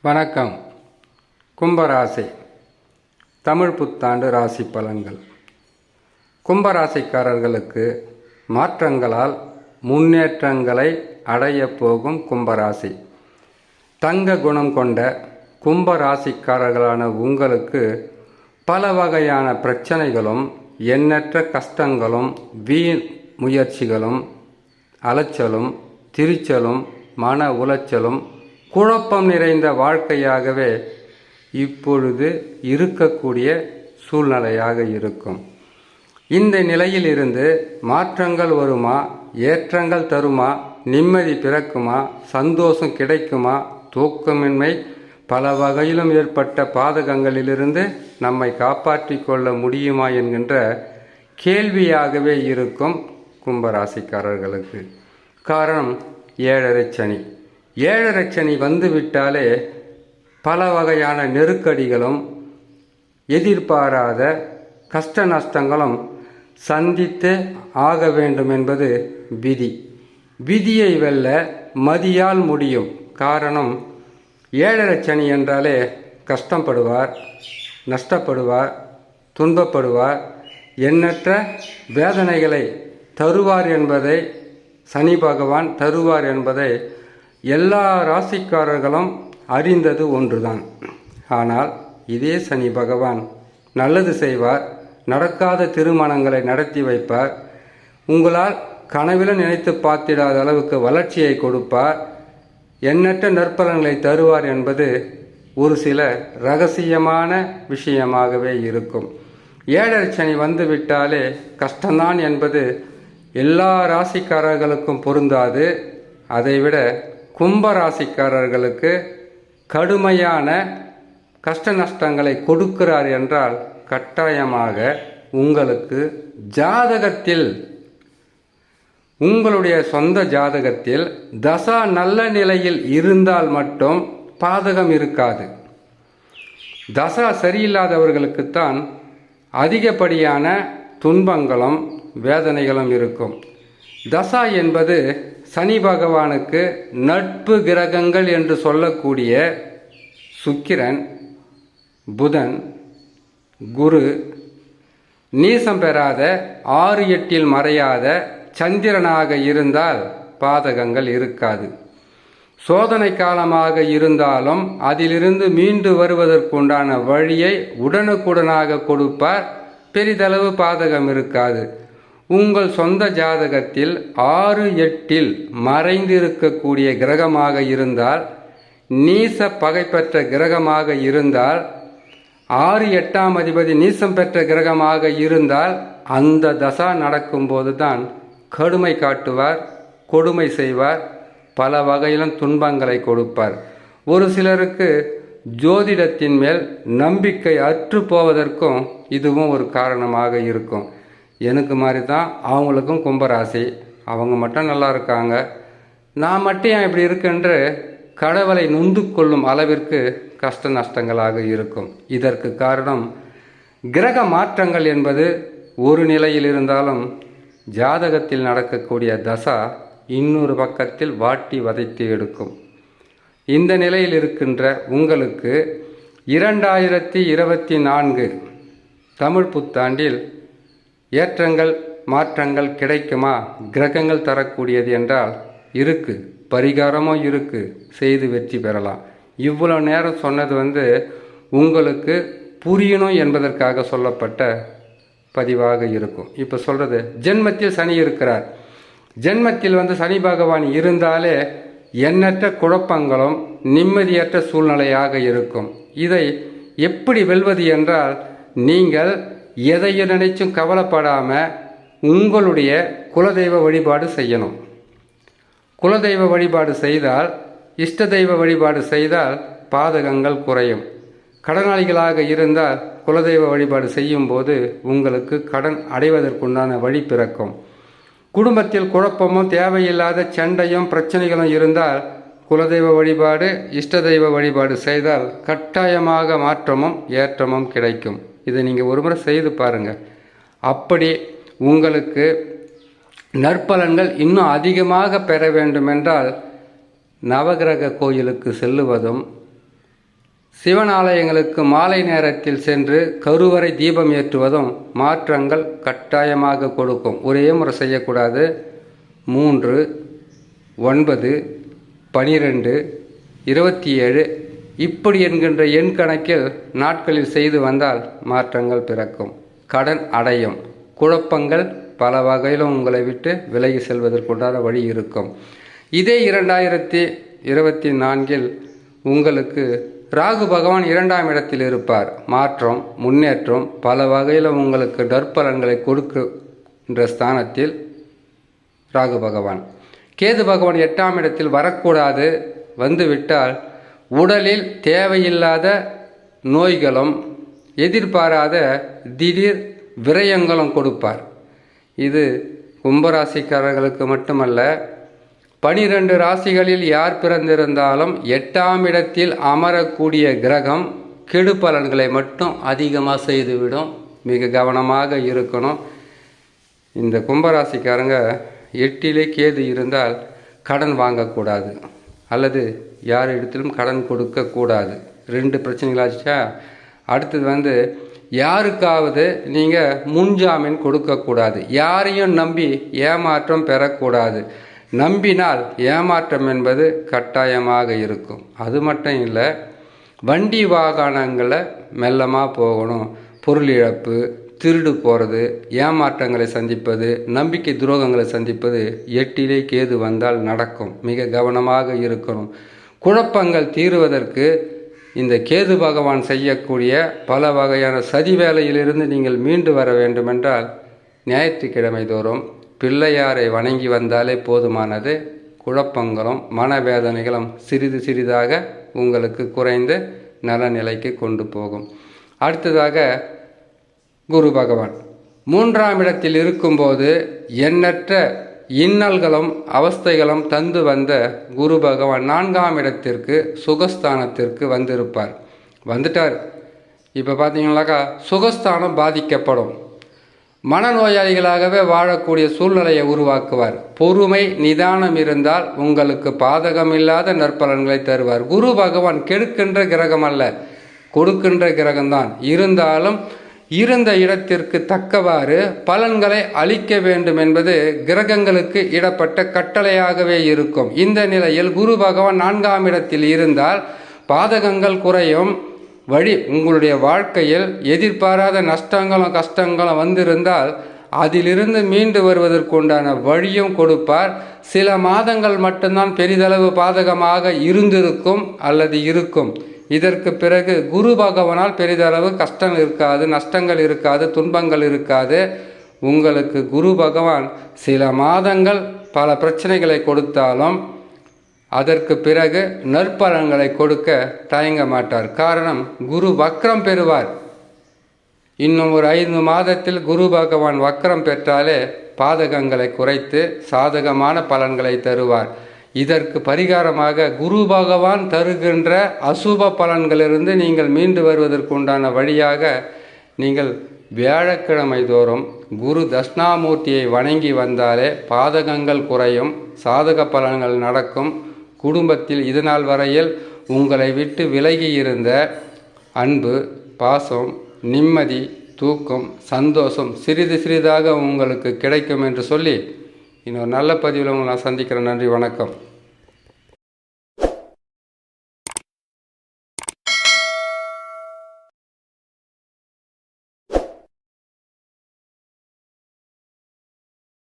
வணக்கம். கும்பராசி தமிழ் புத்தாண்டு ராசி பலன்கள். கும்பராசிக்காரர்களுக்கு மாற்றங்களால் முன்னேற்றங்களை அடைய போகும் கும்பராசி. தங்க குணம் கொண்ட கும்பராசிக்காரர்களான உங்களுக்கு பல வகையான பிரச்சனைகளும் எண்ணற்ற கஷ்டங்களும் வீண் முயற்சிகளும் அலைச்சலும் திரிச்சலும் மன உளைச்சலும் குழப்பம் நிறைந்த வாழ்க்கையாகவே இப்பொழுது இருக்கக்கூடிய சூழ்நிலையாக இருக்கும். இந்த நிலையில் இருந்து மாற்றங்கள் வருமா, ஏற்றங்கள் தருமா, நிம்மதி பிறக்குமா, சந்தோஷம் கிடைக்குமா, தூக்கமின்மை பல வகையிலும் ஏற்பட்ட பாதகங்களிலிருந்து நம்மை காப்பாற்றி கொள்ள முடியுமா என்கின்ற கேள்வியாகவே இருக்கும் கும்பராசிக்காரர்களுக்கு. காரணம் ஏழரை சனி. ஏழரை சனி வந்துவிட்டாலே பல வகையான நெருக்கடிகளும் எதிர்பாராத கஷ்ட நஷ்டங்களும் சந்தித்து ஆக வேண்டும் என்பது விதி. விதியை வெல்ல மதியால் முடியும். காரணம் ஏழரை சனி என்றாலே கஷ்டப்படுவார், நஷ்டப்படுவார், துன்பப்படுவார், எண்ணற்ற வேதனைகளை தருவார் என்பதை சனி பகவான் தருவார் என்பதை எல்லா ராசிக்காரர்களும் அறிந்தது ஒன்றுதான். ஆனால் இதே சனி பகவான் நல்லது செய்வார், நடக்காத திருமணங்களை நடத்தி வைப்பார், உங்களால் கனவில நினைத்து பார்த்திடாத அளவுக்கு வளர்ச்சியை கொடுப்பார், எண்ணற்ற நற்பலன்களை தருவார் என்பது ஒரு சில ரகசியமான விஷயமாகவே இருக்கும். ஏழரை சனி வந்துவிட்டாலே கஷ்டம்தான் என்பது எல்லா ராசிக்காரர்களுக்கும் பொருந்தாது. அதைவிட கும்பராசிக்காரர்களுக்கு கடுமையான கஷ்ட நஷ்டங்களை கொடுக்கிறார் என்றால் கட்டாயமாக உங்களுக்கு ஜாதகத்தில், உங்களுடைய சொந்த ஜாதகத்தில் தசா நல்ல நிலையில் இருந்தால் மட்டும் பாதகம் இருக்காது. தசா சரியில்லாதவர்களுக்குத்தான் அதிகப்படியான துன்பங்களும் வேதனைகளும் இருக்கும். தசா என்பது சனி பகவானுக்கு நட்பு கிரகங்கள் என்று சொல்லக்கூடிய சுக்கிரன், புதன், குரு, நீசம் பெறாத 6-8 மறையாத சந்திரனாக இருந்தால் பாதகங்கள் இருக்காது. சோதனை காலமாக இருந்தாலும் அதிலிருந்து மீண்டு வருவதற்குண்டான வழியை உடனுக்குடனாக கொடுப்பார். பெரிதளவு பாதகம் இருக்காது. உங்கள் சொந்த ஜாதகத்தில் 6-8 மறைந்திருக்கக்கூடிய கிரகமாக இருந்தால், நீச பகை பெற்ற கிரகமாக இருந்தால், 6-8ஆம் அதிபதி நீசம் பெற்ற கிரகமாக இருந்தால் அந்த தசா நடக்கும்போது தான் கடுமை காட்டுவார், கொடுமை செய்வார், பல வகையிலும் துன்பங்களை கொடுப்பார். ஒரு சிலருக்கு ஜோதிடத்தின் மேல் நம்பிக்கை அற்று போவதற்கும் இதுவும் ஒரு காரணமாக இருக்கும். எனக்கு மாதிரி தான் அவங்களுக்கும் கும்பராசி, அவங்க மட்டும் நல்லா இருக்காங்க, நான் மட்டும் ஏன் இப்படி இருக்குன்று கடவுளை நொந்து கொள்ளும் அளவிற்கு கஷ்ட நஷ்டங்களாக இருக்கும். இதற்கு காரணம் கிரக மாற்றங்கள் என்பது ஒரு நிலையில் இருந்தாலும் ஜாதகத்தில் நடக்கக்கூடிய தசா இன்னொரு பக்கத்தில் வாட்டி வதைத்து எடுக்கும். இந்த நிலையில் இருக்கின்ற உங்களுக்கு 2024 தமிழ் புத்தாண்டில் ஏற்றங்கள் மாற்றங்கள் கிடைக்குமா? கிரகங்கள் தரக்கூடியது என்றால் இருக்கு, பரிகாரமும் இருக்கு, செய்து வெற்றி பெறலாம். இவ்வளோ நேரம் சொன்னது உங்களுக்கு புரியணும் என்பதற்காக சொல்லப்பட்ட பதிவாக இருக்கும். இப்போ சொல்கிறது, ஜென்மத்தில் சனி இருக்கிறார். ஜென்மத்தில் சனி பகவான் இருந்தாலே எண்ணற்ற குழப்பங்களும் நிம்மதியற்ற சூழ்நிலையாக இருக்கும். இதை எப்படி வெல்வது என்றால், நீங்கள் எதையும் நினைச்சும் கவலைப்படாமல் உங்களுடைய குலதெய்வ வழிபாடு செய்யணும். குலதெய்வ வழிபாடு செய்தால், இஷ்ட தெய்வ வழிபாடு செய்தால் பாதகங்கள் குறையும். கடனாளிகளாக இருந்தால் குலதெய்வ வழிபாடு செய்யும்போது உங்களுக்கு கடன் அடைவதற்குண்டான வழி பிறக்கும். குடும்பத்தில் குழப்பமும் தேவையில்லாத சண்டையும் பிரச்சனைகளும் இருந்தால் குலதெய்வ வழிபாடு, இஷ்ட தெய்வ வழிபாடு செய்தால் கட்டாயமாக மாற்றமும் ஏற்றமும் கிடைக்கும். இதை நீங்கள் ஒரு முறை செய்து பாருங்கள். அப்படி உங்களுக்கு நற்பலன்கள் இன்னும் அதிகமாக பெற வேண்டுமென்றால் நவகிரக கோயிலுக்கு செல்லுவதும் சிவன் ஆலயங்களுக்கு மாலை நேரத்தில் சென்று கருவறை தீபம் ஏற்றுவதும் மாற்றங்கள் கட்டாயமாக கொடுக்கும். ஒரே முறை செய்யக்கூடாது. 3, 9, 12, 27 இப்படி என்கின்ற எண் கணக்கில் நாட்களில் செய்து வந்தால் மாற்றங்கள் பிறக்கும். கடன் அடையும். குழப்பங்கள் பல வகையிலும் உங்களை விட்டு விலகி செல்வதற்குண்டான வழி இருக்கும். இதே 2024 உங்களுக்கு ராகு பகவான் 2ஆம் இடத்தில் இருப்பார். மாற்றம், முன்னேற்றம் பல வகையில் உங்களுக்கு நற்பலன்களை கொடுக்கின்ற ஸ்தானத்தில் ராகு பகவான். கேது பகவான் 8ஆம் இடத்தில் வரக்கூடாது. வந்துவிட்டால் உடலில் தேவையில்லாத நோய்களும் எதிர்பாராத திடீர் விரயங்களும் கொடுப்பார். இது கும்பராசிக்காரர்களுக்கு மட்டுமல்ல, 12 ராசிகளில் யார் பிறந்திருந்தாலும் 8ஆம் இடத்தில் அமரக்கூடிய கிரகம் கெடு பலன்களை மட்டும் அதிகமாக செய்துவிடும். மிக கவனமாக இருக்கணும். இந்த கும்பராசிக்காரங்க 8லே கேது இருந்தால் கடன் வாங்கக்கூடாது, அல்லது யார் இடத்திலும் கடன் கொடுக்கக்கூடாது. 2 பிரச்சனைகளாச்சா. அடுத்தது யாருக்காவது நீங்கள் முன்ஜாமீன் கொடுக்கக்கூடாது. யாரையும் நம்பி ஏமாற்றம் பெறக்கூடாது. நம்பினால் ஏமாற்றம் என்பது கட்டாயமாக இருக்கும். அது மட்டும் இல்லை, வண்டி வாகனங்களை மெல்லமாக போகணும். பொருள் இழப்பு, திருடு போகிறது, ஏமாற்றங்களை சந்திப்பது, நம்பிக்கை துரோகங்களை சந்திப்பது 8லே கேது வந்தால் நடக்கும். மிக கவனமாக இருக்கணும். குழப்பங்கள் தீருவதற்கு இந்த கேது பகவான் செய்யக்கூடிய பல வகையான சதி வேலையிலிருந்து நீங்கள் மீண்டு வர வேண்டுமென்றால் ஞாயிற்றுக்கிழமை தோறும் பிள்ளையாரை வணங்கி வந்தாலே போதுமானது. குழப்பங்களும் மனவேதனைகளும் சிறிது சிறிதாக உங்களுக்கு குறைந்து நலநிலைக்கு கொண்டு போகும். அடுத்ததாக குரு பகவான் 3ஆம் இடத்தில் இருக்கும்போது எண்ணற்ற இன்னல்களும் அவஸ்தைகளும் தந்து வந்த குரு பகவான் 4ஆம் இடத்திற்கு சுகஸ்தானத்திற்கு வந்துட்டார். இப்போ பார்த்தீங்கன்னாக்கா சுகஸ்தானம் பாதிக்கப்படும். மனநோயாளிகளாகவே வாழக்கூடிய சூழ்நிலையை உருவாக்குவார். பொறுமை, நிதானம் இருந்தால் உங்களுக்கு பாதகமில்லாத நற்பலன்களை தருவார். குரு பகவான் கெடுக்கின்ற கிரகம் அல்ல, கொடுக்கின்ற கிரகம்தான். இருந்தாலும் இருந்த இடத்திற்கு தக்கவாறு பலன்களை அளிக்க வேண்டும் என்பது கிரகங்களுக்கு இடப்பட்ட கட்டளையாகவே இருக்கும். இந்த நிலையில் குரு பகவான் 4ஆம் இடத்தில் இருந்தால் பாதகங்கள் குறையும். உங்களுடைய வாழ்க்கையில் எதிர்பாராத நஷ்டங்களும் கஷ்டங்களும் வந்திருந்தால் அதிலிருந்து மீண்டு வருவதற்குண்டான வழியும் கொடுப்பார். சில மாதங்கள் மட்டும்தான் பெரிதளவு பாதகமாக இருந்திருக்கும் அல்லது இருக்கும். இதற்கு பிறகு குரு பகவானால் பெரிதளவு கஷ்டம் இருக்காது, நஷ்டங்கள் இருக்காது, துன்பங்கள் இருக்காது. உங்களுக்கு குரு பகவான் சில மாதங்கள் பல பிரச்சனைகளை கொடுத்தாலும் அதற்கு பிறகு நற்பலன்களை கொடுக்க தயங்க மாட்டார். காரணம், குரு வக்ரம் பெறுவார். இன்னும் ஒரு 5 மாதத்தில் குரு பகவான் வக்ரம் பெற்றாலே பாதகங்களை குறைத்து சாதகமான பலன்களை தருவார். இதற்கு பரிகாரமாக குரு பகவான் தருகின்ற அசுப பலன்களிலிருந்து நீங்கள் மீண்டு வருவதற்குண்டான வழியாக நீங்கள் வியாழக்கிழமை தோறும் குரு தட்சிணாமூர்த்தியை வணங்கி வந்தாலே பாதகங்கள் குறையும், சாதக பலன்கள் நடக்கும். குடும்பத்தில் இதுநாள் வரையில் உங்களை விட்டு விலகி இருந்த அன்பு, பாசம், நிம்மதி, தூக்கம், சந்தோஷம் சிறிது சிறிதாக உங்களுக்கு கிடைக்கும் என்று சொல்லி இன்னொரு நல்ல பதிவில் உங்களை நான் சந்திக்கிறேன். நன்றி, வணக்கம்.